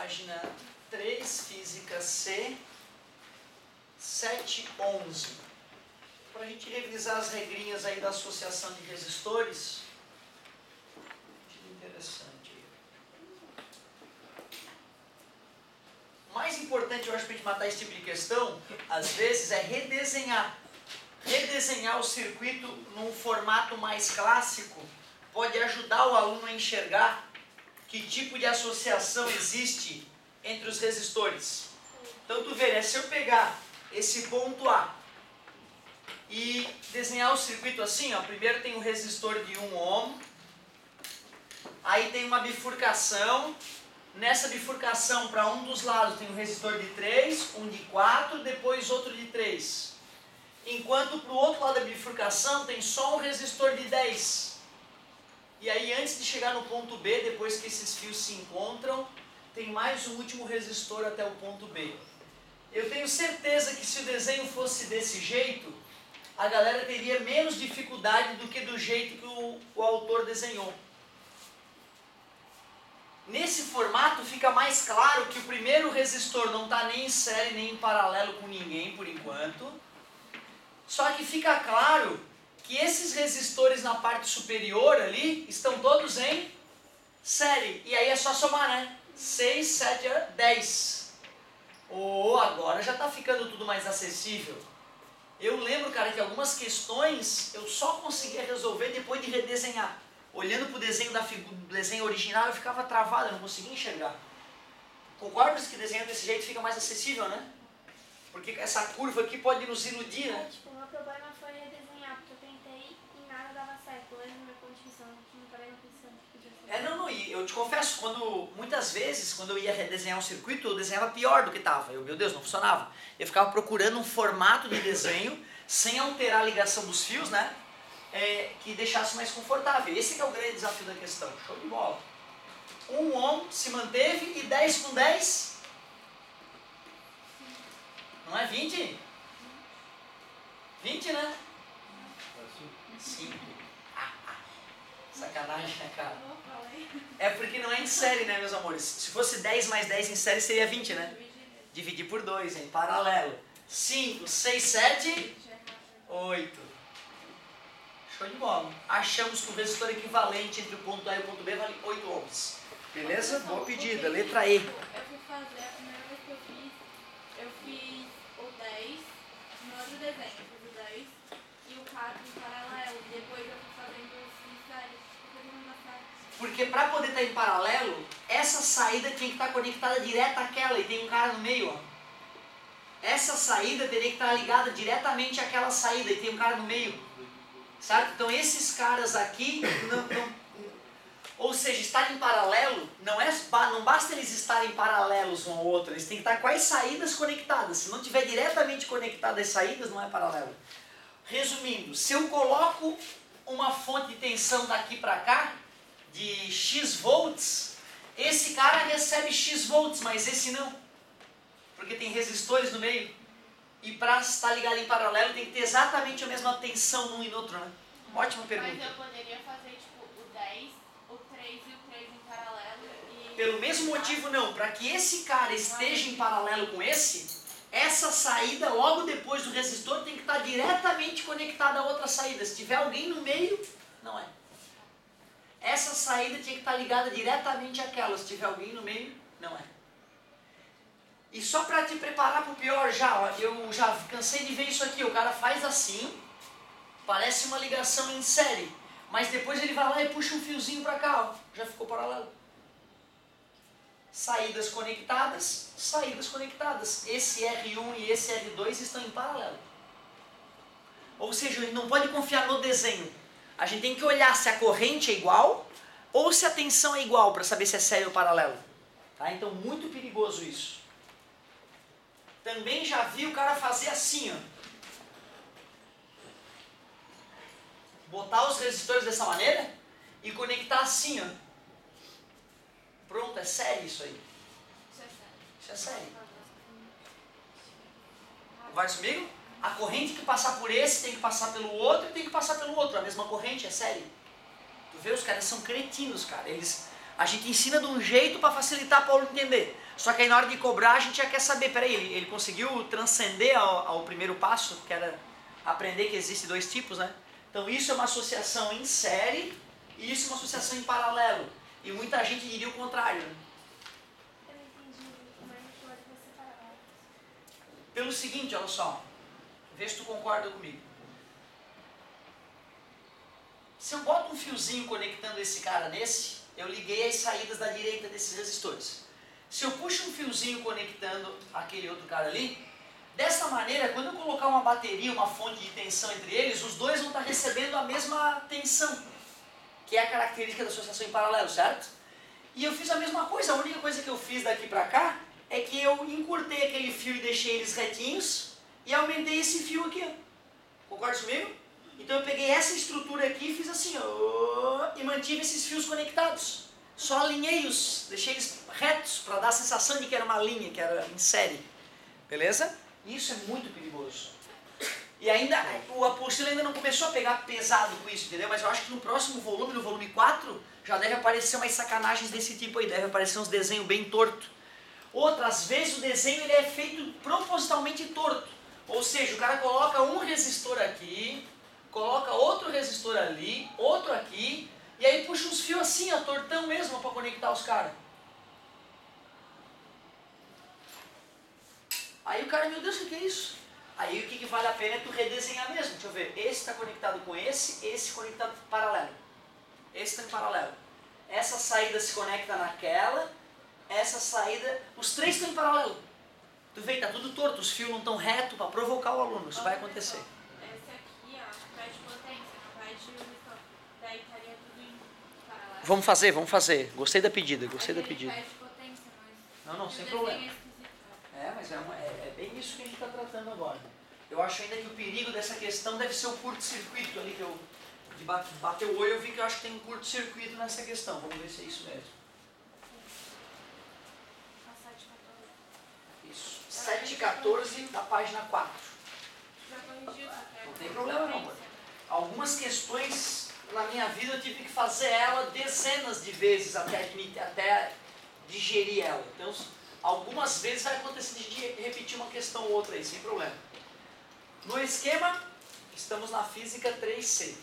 Página 3, Física C, 711. Para a gente revisar as regrinhas aí da associação de resistores. Interessante. O mais importante, eu acho, para a gente matar esse tipo de questão, às vezes, é redesenhar. Redesenhar o circuito num formato mais clássico pode ajudar o aluno a enxergar que tipo de associação existe entre os resistores. Então, tu vê, né? Se eu pegar esse ponto A e desenhar o circuito assim, ó, primeiro tem um resistor de 1 ohm, aí tem uma bifurcação, nessa bifurcação para um dos lados tem um resistor de 3, um de 4, depois outro de 3. Enquanto para o outro lado da bifurcação tem só um resistor de 10. E aí antes de chegar no ponto B, depois que esses fios se encontram, tem mais um último resistor até o ponto B. Eu tenho certeza que se o desenho fosse desse jeito, a galera teria menos dificuldade do que do jeito que o autor desenhou. Nesse formato fica mais claro que o primeiro resistor não está nem em série nem em paralelo com ninguém por enquanto. Só que fica claro que esses resistores na parte superior ali estão todos em série. E aí é só somar, né? 6, 7, 10. Oh, agora já está ficando tudo mais acessível. Eu lembro, cara, que algumas questões eu só conseguia resolver depois de redesenhar. Olhando para o desenho do desenho original eu ficava travado, eu não conseguia enxergar. Concordas que desenhando desse jeito fica mais acessível, né? Porque essa curva aqui pode nos iludir, né? Tipo, o meu problema foi redesenhar, porque eu tentei e nada dava certo. Hoje na minha condição, não parei na pensando que podia ser. Não, e eu te confesso, muitas vezes, quando eu ia redesenhar um circuito, eu desenhava pior do que estava. Meu Deus, não funcionava. Eu ficava procurando um formato de desenho, sem alterar a ligação dos fios, né? Que deixasse mais confortável. Esse que é o grande desafio da questão. Show de bola. 1 ohm se manteve e 10 com 10? Não é 20? 20, né? 5. Sacanagem, né, cara? É porque não é em série, né, meus amores? Se fosse 10 mais 10 em série, seria 20, né? Dividir por 2, em paralelo. 5, 6, 7, 8. Show de bola. Achamos que o resistor equivalente entre o ponto A e o ponto B vale 8 ohms. Beleza? Boa pedida. Letra E. Eu fui fazer, a primeira vez que eu fiz o 10 no outro desenho. Eu fiz o 10 e o 4 em paralelo. Depois eu fui fazendo em série. Porque para poder estar em paralelo, essa saída tinha que estar conectada direto àquela e tem um cara no meio, ó. Essa saída teria que estar ligada diretamente àquela saída e tem um cara no meio. Certo? Então esses caras aqui, ou seja, estar em paralelo, não basta eles estarem paralelos um ao outro, eles têm que estar com as saídas conectadas. Se não tiver diretamente conectado as saídas, não é paralelo. Resumindo, se eu coloco uma fonte de tensão daqui para cá, de X volts, esse cara recebe X volts, mas esse não. Porque tem resistores no meio. E para estar ligado em paralelo tem que ter exatamente a mesma tensão num e no outro, né? Ótima pergunta. Mas eu poderia fazer tipo o 10, o 3 e o 3 em paralelo e... Pelo mesmo motivo não, para que esse cara esteja em paralelo com esse, essa saída logo depois do resistor tem que estar diretamente conectada à outra saída. Se tiver alguém no meio, não é. Essa saída tinha que estar ligada diretamente àquela. Se tiver alguém no meio, não é. E só para te preparar para o pior já, ó, eu já cansei de ver isso aqui. O cara faz assim, parece uma ligação em série, mas depois ele vai lá e puxa um fiozinho para cá, ó, já ficou paralelo. Saídas conectadas, saídas conectadas. Esse R1 e esse R2 estão em paralelo. Ou seja, a gente não pode confiar no desenho. A gente tem que olhar se a corrente é igual ou se a tensão é igual para saber se é série ou paralelo. Tá? Então, muito perigoso isso. Também já vi o cara fazer assim, ó. Botar os resistores dessa maneira e conectar assim, ó. Pronto, é série isso aí. Isso é série. Vai comigo? A corrente que passar por esse tem que passar pelo outro e tem que passar pelo outro. A mesma corrente, é série. Tu vê, os caras são cretinos, cara. A gente ensina de um jeito para facilitar para o aluno entender. Só que aí na hora de cobrar a gente já quer saber, peraí, ele conseguiu transcender ao primeiro passo, que era aprender que existem dois tipos, né? Então isso é uma associação em série e isso é uma associação em paralelo. E muita gente diria o contrário, né? Eu não entendi como é que pode você separar. Pelo seguinte, olha só, vê se tu concorda comigo. Se eu boto um fiozinho conectando esse cara nesse, eu liguei as saídas da direita desses resistores. Se eu puxo um fiozinho conectando aquele outro cara ali, dessa maneira, quando eu colocar uma bateria, uma fonte de tensão entre eles, os dois vão estar recebendo a mesma tensão, que é a característica da associação em paralelo, certo? E eu fiz a mesma coisa, a única coisa que eu fiz daqui pra cá é que eu encurtei aquele fio e deixei eles retinhos e aumentei esse fio aqui, ó. Concorda comigo? Então eu peguei essa estrutura aqui e fiz assim, ó, e mantive esses fios conectados. Só alinhei-os, deixei eles retos para dar a sensação de que era uma linha, que era em série. Beleza? Isso é muito perigoso. E ainda, o apostila ainda não começou a pegar pesado com isso, entendeu? Mas eu acho que no próximo volume, no volume 4, já deve aparecer umas sacanagens desse tipo aí, deve aparecer uns desenhos bem tortos. Outras vezes o desenho ele é feito propositalmente torto. Ou seja, o cara coloca um resistor aqui, coloca outro resistor ali, outro aqui, e aí puxa uns fios assim, ó, tortão mesmo, para conectar os caras. Aí o cara, meu Deus, o que é isso? Aí o que vale a pena é tu redesenhar mesmo. Deixa eu ver, esse está conectado com esse conectado paralelo. Esse está em paralelo. Essa saída se conecta naquela, essa saída, os três estão em paralelo. Tu vê, tá tudo torto, os fios não estão retos para provocar o aluno, isso vai acontecer. Esse aqui, ó, pede potência, não pede resistor. Daí estaria tudo em paralelo. Vamos fazer. Gostei da pedida, gostei da pedida. Pede potência, mas Não, sem problema. Mas é bem isso que a gente está tratando agora. Eu acho ainda que o perigo dessa questão deve ser o curto-circuito ali, que eu de bater o olho eu vi que eu acho que tem um curto-circuito nessa questão. Vamos ver se é isso mesmo. Isso. 7,14 da página 4. Já corrigiu, Não tem problema não, amor. Algumas questões na minha vida eu tive que fazer ela dezenas de vezes até digerir ela. Então, algumas vezes vai acontecer de repetir uma questão ou outra aí, sem problema. No esquema, estamos na física 3C.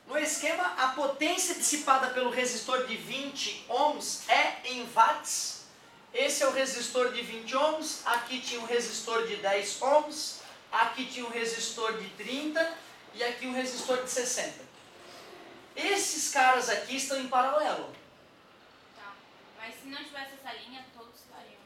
No esquema, a potência dissipada pelo resistor de 20 ohms é em watts. Esse é o resistor de 20 ohms, aqui tinha um resistor de 10 ohms, aqui tinha um resistor de 30 e aqui um resistor de 60. Esses caras aqui estão em paralelo. Tá, mas se não tivesse essa linha, todos estariam.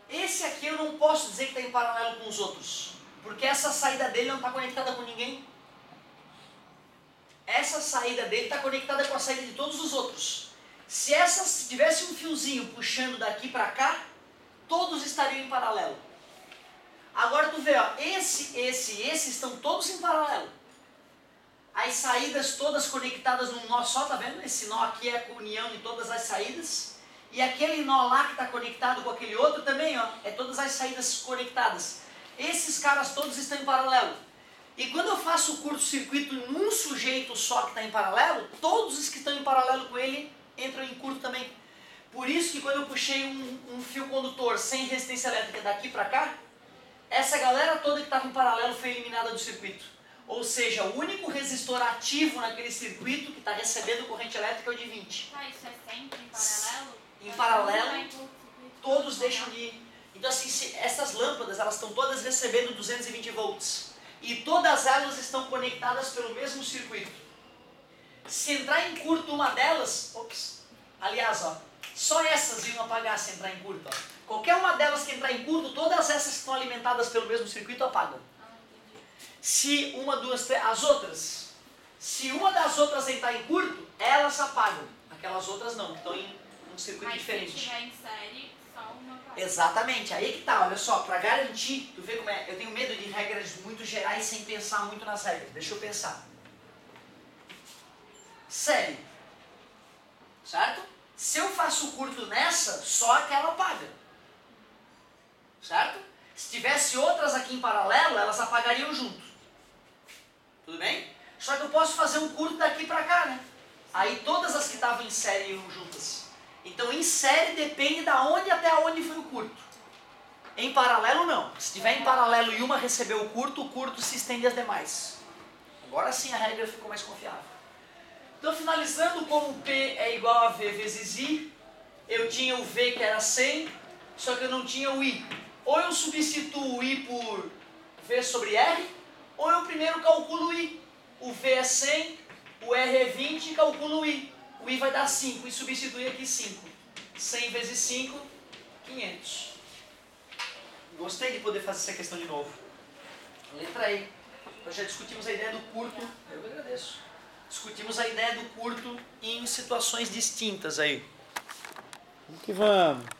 Esse aqui eu não posso dizer que está em paralelo com os outros, porque essa saída dele não está conectada com ninguém. Essa saída dele está conectada com a saída de todos os outros. Se tivesse um fiozinho puxando daqui para cá, todos estariam em paralelo. Agora tu vê, ó, esse estão todos em paralelo. As saídas todas conectadas num nó só, tá vendo? Esse nó aqui é a união de todas as saídas. E aquele nó lá que está conectado com aquele outro também, ó, é todas as saídas conectadas. Esses caras todos estão em paralelo. E quando eu faço o curto-circuito num sujeito só que está em paralelo, todos os que estão em paralelo com ele entram em curto também. Por isso que quando eu puxei um fio condutor sem resistência elétrica daqui para cá, essa galera toda que estava em paralelo foi eliminada do circuito. Ou seja, o único resistor ativo naquele circuito que está recebendo corrente elétrica é o de 20. Tá, isso é sempre em paralelo? Em paralelo, todos deixam de ir. Então assim, essas lâmpadas, elas estão todas recebendo 220 volts. E todas elas estão conectadas pelo mesmo circuito. Se entrar em curto uma delas, aliás, ó, só essas iam apagar se entrar em curto. Ó. Qualquer uma delas que entrar em curto, todas essas que estão alimentadas pelo mesmo circuito apagam. Se uma, duas, três, as outras, se uma das outras entrar em curto, elas apagam. Aquelas outras não, estão em um circuito diferente. Se estiver em série, só uma parte. Exatamente, aí que tá, olha só, para garantir, tu vê como é, eu tenho medo de regras muito gerais sem pensar muito nas regras, deixa eu pensar. Série, certo? Se eu faço curto nessa, só aquela paga, certo? Se tivesse outras aqui em paralelo, elas apagariam junto, tudo bem? Só que eu posso fazer um curto daqui para cá, né? Aí todas as que estavam em série iam juntas. Então em série depende da onde até onde foi o curto. Em paralelo não. Se estiver em paralelo e uma recebeu o curto se estende às demais. Agora sim a regra ficou mais confiável. Então finalizando, como P é igual a V vezes I, eu tinha o V que era 100, só que eu não tinha o I. Ou eu substituo o I por V sobre R, ou eu primeiro calculo o I. O V é 100, o R é 20 e calculo o I. O I vai dar 5 e substitui aqui 5. 100 vezes 5, 500. Gostei de poder fazer essa questão de novo. Letra E. Nós já discutimos a ideia do curto. Eu que agradeço. Discutimos a ideia do curto em situações distintas aí. Vamos que vamos.